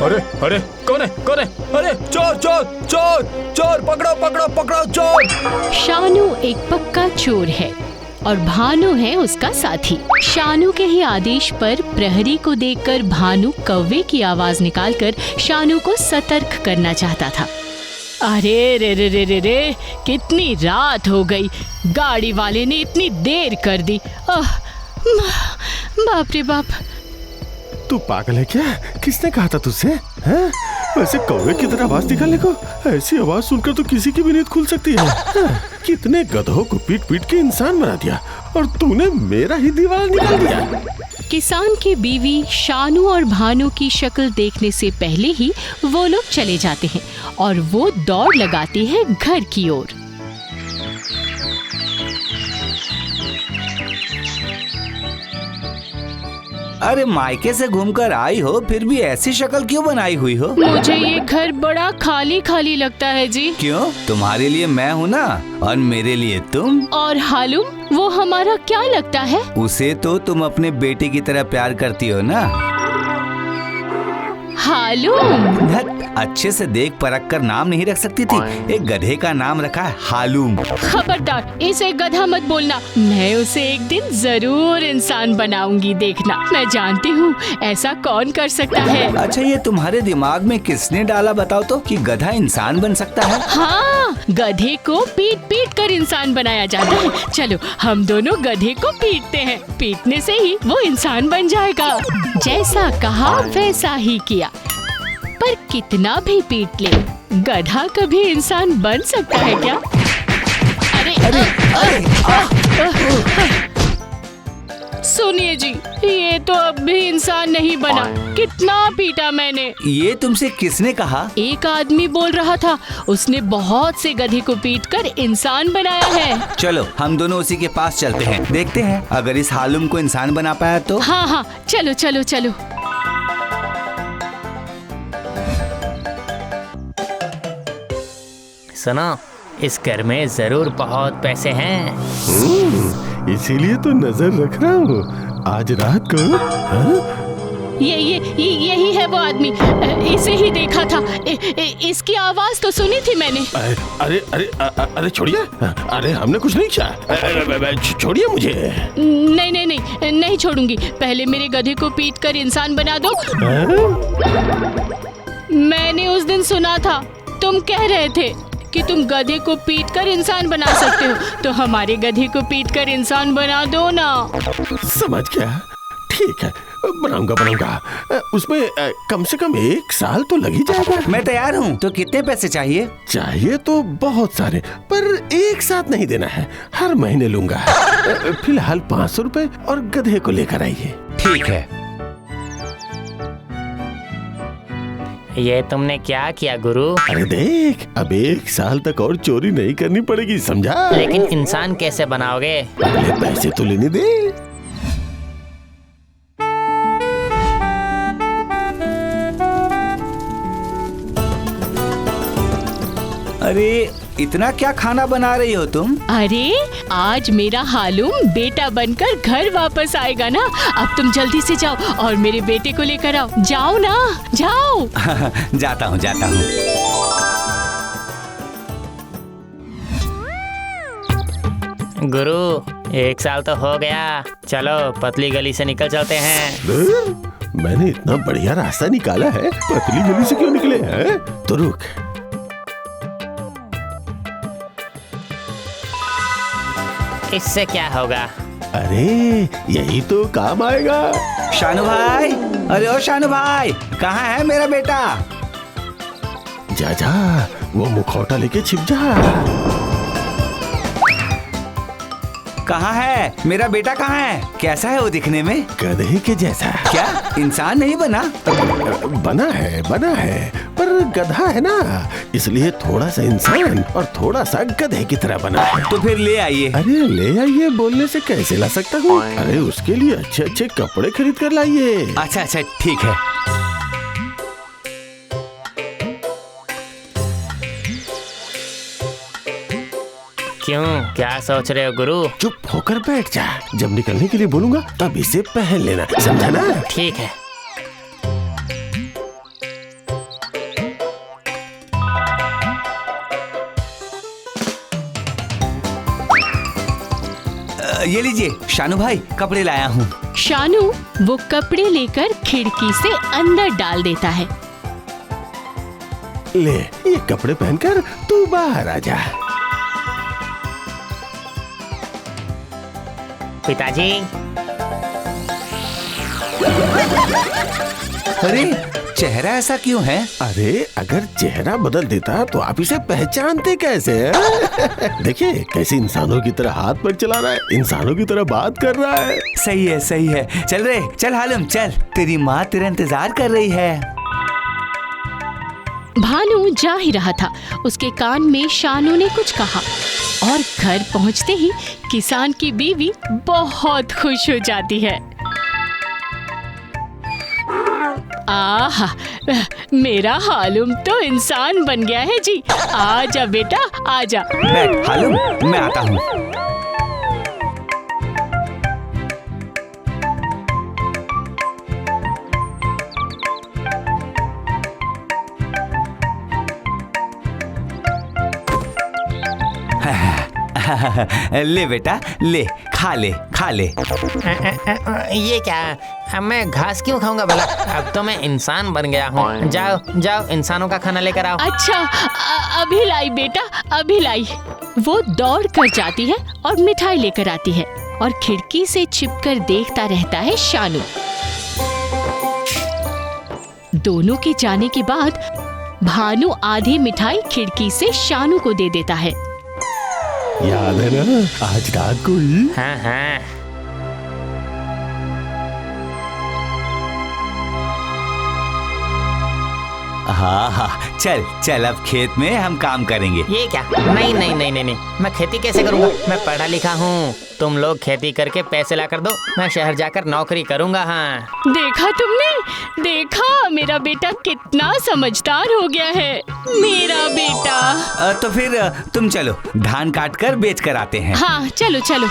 अरे अरे कौन है कौन है? अरे चोर चोर चोर चोर, पकड़ो पकड़ो पकड़ो चोर। शानू एक पक्का चोर है और भानु है उसका साथी। शानू के ही आदेश पर प्रहरी को देखकर भानु कौवे की आवाज निकालकर शानू को सतर्क करना चाहता था। अरे रे रे रे रे रे, कितनी रात हो गई, गाड़ी वाले ने इतनी देर कर दी। बाप रे बाप। तू पागल है क्या? किसने कहा था तुझसे? हैं? वैसे कौवे की तरह आवाज निकालने को? ऐसी आवाज सुनकर तो किसी की भी नींद खुल सकती है। कितने गधों को पीट पीट के इंसान बना दिया और तूने मेरा ही दीवार निकाल दिया। किसान की बीवी शानू और भानु की शक्ल देखने से पहले ही वो लोग चले जाते हैं और वो दौड़ लगाती है घर की ओर। अरे मायके से घूमकर आई हो, फिर भी ऐसी शक्ल क्यों बनाई हुई हो? मुझे ये घर बड़ा खाली खाली लगता है जी। क्यों? तुम्हारे लिए मैं हूँ ना, और मेरे लिए तुम। और हालूम वो हमारा क्या लगता है? उसे तो तुम अपने बेटे की तरह प्यार करती हो ना। हालूम? अच्छे से देख परख कर नाम नहीं रख सकती थी? एक गधे का नाम रखा है हालूम। खबरदार, इसे गधा मत बोलना। मैं उसे एक दिन जरूर इंसान बनाऊंगी, देखना। मैं जानती हूँ ऐसा कौन कर सकता है। अच्छा, ये तुम्हारे दिमाग में किसने डाला बताओ तो कि गधा इंसान बन सकता है? हाँ, गधे को पीट पीट कर इंसान बनाया जाता है। चलो हम दोनों गधे को पीटते हैं, पीटने से ही वो इंसान बन जाएगा। जैसा कहा वैसा ही किया, पर कितना भी पीट ले, गधा कभी इंसान बन सकता है क्या? अरे अरे सुनिए जी, ये तो अब भी इंसान नहीं बना। कितना पीटा मैंने। ये तुमसे किसने कहा? एक आदमी बोल रहा था, उसने बहुत से गधे को पीटकर इंसान बनाया है। चलो हम दोनों उसी के पास चलते हैं, देखते हैं अगर इस हालूम को इंसान बना पाया तो। हाँ हाँ, चलो चलो चलो। सुनो, इस घर में जरूर बहुत पैसे हैं। इसीलिए तो नजर रख रहा हूँ। आज रात को यही है वो आदमी। इसे ही देखा था। इसकी आवाज तो सुनी थी मैंने। अरे अरे अरे छोड़िए। अरे हमने कुछ नहीं किया, छोड़िए मुझे। नहीं नहीं नहीं, नहीं छोड़ूंगी। पहले मेरे गधे को पीट कर इंसान बना दो। मैंने उस दिन सुना था, तुम कह रहे थे कि तुम गधे को पीट कर इंसान बना सकते हो, तो हमारे गधे को पीट कर इंसान बना दो ना। समझ गया, ठीक है, बनाऊंगा। उसमें कम से कम 1 साल तो लग ही जाएगा। मैं तैयार हूँ। तो कितने पैसे चाहिए? चाहिए तो बहुत सारे, पर एक साथ नहीं देना है, हर महीने लूंगा। फिलहाल 500 रुपए और गधे को लेकर आइए। ठीक है। ये तुमने क्या किया गुरु? अरे देख, अब 1 साल तक और चोरी नहीं करनी पड़ेगी, समझा? लेकिन इंसान कैसे बनाओगे? पहले पैसे तो लेने दे। अरे इतना क्या खाना बना रही हो तुम? अरे आज मेरा हालूम बेटा बनकर घर वापस आएगा ना। अब तुम जल्दी से जाओ और मेरे बेटे को लेकर आओ। जाओ ना, जाओ। जाता हूँ जाता हूँ। गुरु 1 साल तो हो गया, चलो पतली गली से निकल चलते हैं। मैंने इतना बढ़िया रास्ता निकाला है, पतली गली से क्यों निकले हैं? तो रुक। इससे क्या होगा? अरे यही तो काम आएगा। शानू भाई, अरे ओ शानू भाई, कहाँ है मेरा बेटा? जा जा, वो मुखौटा लेके छिप जा। कहाँ है मेरा बेटा? कहाँ है? कैसा है वो दिखने में? गधे के जैसा। क्या इंसान नहीं बना? बना है, पर गधा है ना, इसलिए थोड़ा सा इंसान और थोड़ा सा गधे की तरह बना है। तो फिर ले आइए। अरे ले आइए बोलने से कैसे ला सकता हूँ? अरे उसके लिए अच्छे अच्छे कपड़े खरीद कर लाइए। अच्छा अच्छा, ठीक है। क्यों, क्या सोच रहे हो गुरु? चुप होकर बैठ जा, जब निकलने के लिए बोलूंगा तब इसे पहन लेना, समझा ना? ठीक है। ये लीजिए शानू भाई, कपड़े लाया हूँ। शानू वो कपड़े लेकर खिड़की से अंदर डाल देता है। ले ये कपड़े पहनकर तू बाहर आ जा। पिताजी। अरे चेहरा ऐसा क्यों है? अरे अगर चेहरा बदल देता तो आप इसे पहचानते कैसे? देखिए कैसे इंसानों की तरह हाथ पैर चला रहा है, इंसानों की तरह बात कर रहा है। सही है सही है। चल रे चल हालम चल, तेरी माँ तेरा इंतजार कर रही है। भानु जा ही रहा था, उसके कान में शानू ने कुछ कहा और घर पहुंचते ही किसान की बीवी बहुत खुश हो जाती है। आहा, मेरा हालुम तो इंसान बन गया है जी। आजा बेटा आजा। बैठ हालम, मैं आता हूँ। ले बेटा ले, खा ले खा ले। ये क्या? मैं घास क्यों खाऊंगा भला? अब तो मैं इंसान बन गया हूँ। जाओ जाओ इंसानों का खाना लेकर आओ। अच्छा अभी लाई बेटा, अभी लाई। वो दौड़ कर जाती है और मिठाई लेकर आती है और खिड़की से छिपकर देखता रहता है शानू। दोनों के जाने के बाद भानु आधी मिठाई खिड़की से शानू को दे देता है। याद है ना आज रात को ही? हाँ हाँ। हाँ हाँ चल चल, अब खेत में हम काम करेंगे। ये क्या? नहीं नहीं नहीं नहीं नहीं, मैं खेती कैसे करूँगा? मैं पढ़ा लिखा हूँ। तुम लोग खेती करके पैसे ला कर दो, मैं शहर जाकर नौकरी करूँगा। हाँ देखा तुमने? देखा मेरा बेटा कितना समझदार हो गया है। मेरा बेटा। तो फिर तुम चलो धान काट कर बेच कर आते हैं। हाँ चलो चलो।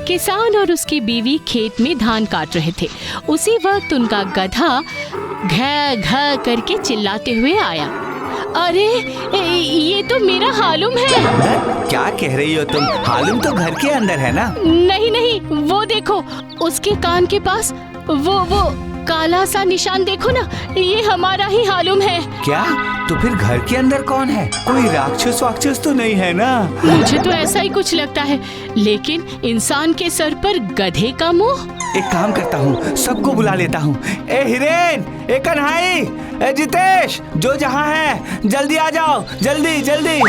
किसान और उसकी बीवी खेत में धान काट रहे थे। उसी वक्त उनका गधा घ घ करके चिल्लाते हुए आया। अरे ये तो मेरा हालुम है। क्या कह रही हो तुम? हालुम तो घर के अंदर है ना। नहीं नहीं, वो देखो उसके कान के पास वो काला सा निशान देखो ना, ये हमारा ही हालुम है। क्या? तो फिर घर के अंदर कौन है? कोई राक्षस वाक्षस तो नहीं है ना? मुझे तो ऐसा ही कुछ लगता है, लेकिन इंसान के सर पर गधे का मुंह। एक काम करता हूँ, सबको बुला लेता हूँ। ए हिरेन, ए कन्हाई, ए जितेश, जो जहाँ है जल्दी आ जाओ, जल्दी जल्दी।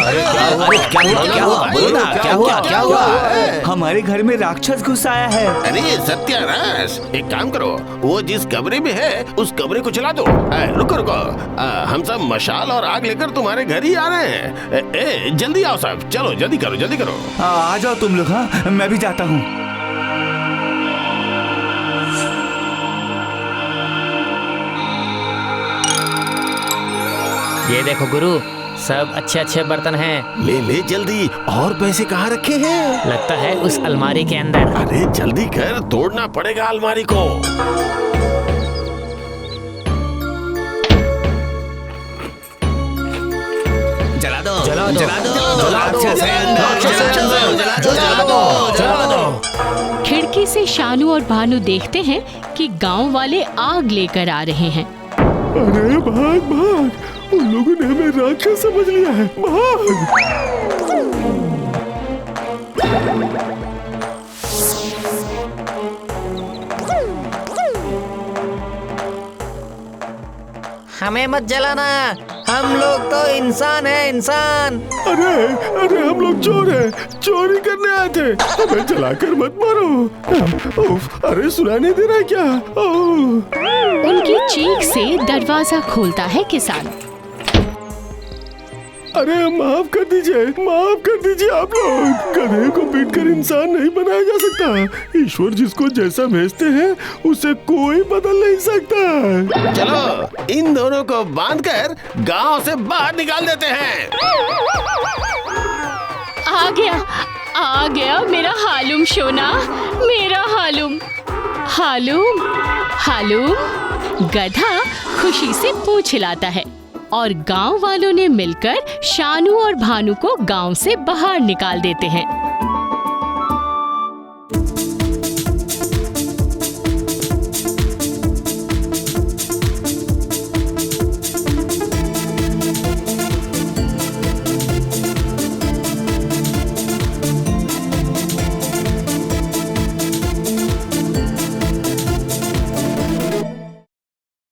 क्या हुआ? हमारे घर में राक्षस घुस आया है। अरे सत्यानाश, एक काम करो, वो जिस कमरे में है उस कमरे को चला दो। रुको रुको, हम सब मशाल और आग लेकर तुम्हारे घर ही आ रहे हैं। जल्दी आओ सब, चलो जल्दी करो जल्दी करो। आ जाओ तुम लोग। हाँ मैं भी जाता हूँ। ये देखो गुरु, सब अच्छे अच्छे बर्तन हैं। ले ले जल्दी, और पैसे कहाँ रखे हैं? लगता है उस अलमारी के अंदर। अरे जल्दी कर, तोड़ना पड़ेगा अलमारी को। जला दो जला दो, जला दो, जला दो, राक्षस है अंदर, जला दो। खिड़की से शानू और भानु देखते हैं कि गांव वाले आग लेकर आ रहे हैं। अरे भाग भाग, उन लोगों ने हमें राक्षस समझ लिया है, भाग। हमें मत जलाना, हम लोग तो इंसान हैं, इंसान। अरे अरे हम लोग चोर हैं, चोरी करने आए थे, हमें जलाकर मत मारो। उफ, अरे सुनाई नहीं दे रहा है क्या? उनकी चीख से दरवाजा खोलता है किसान। अरे माफ कर दीजिए आप लोग। गधे को पीटकर इंसान नहीं बनाया जा सकता। ईश्वर जिसको जैसा भेजते हैं उसे कोई बदल नहीं सकता। चलो इन दोनों को बांधकर गांव से बाहर निकाल देते हैं। आ गया मेरा हालुम सोना, मेरा हालुम। हालुम हालुम। गधा खुशी से पूंछ हिलाता है। और गांव वालों ने मिलकर शानू और भानु को गांव से बाहर निकाल देते हैं।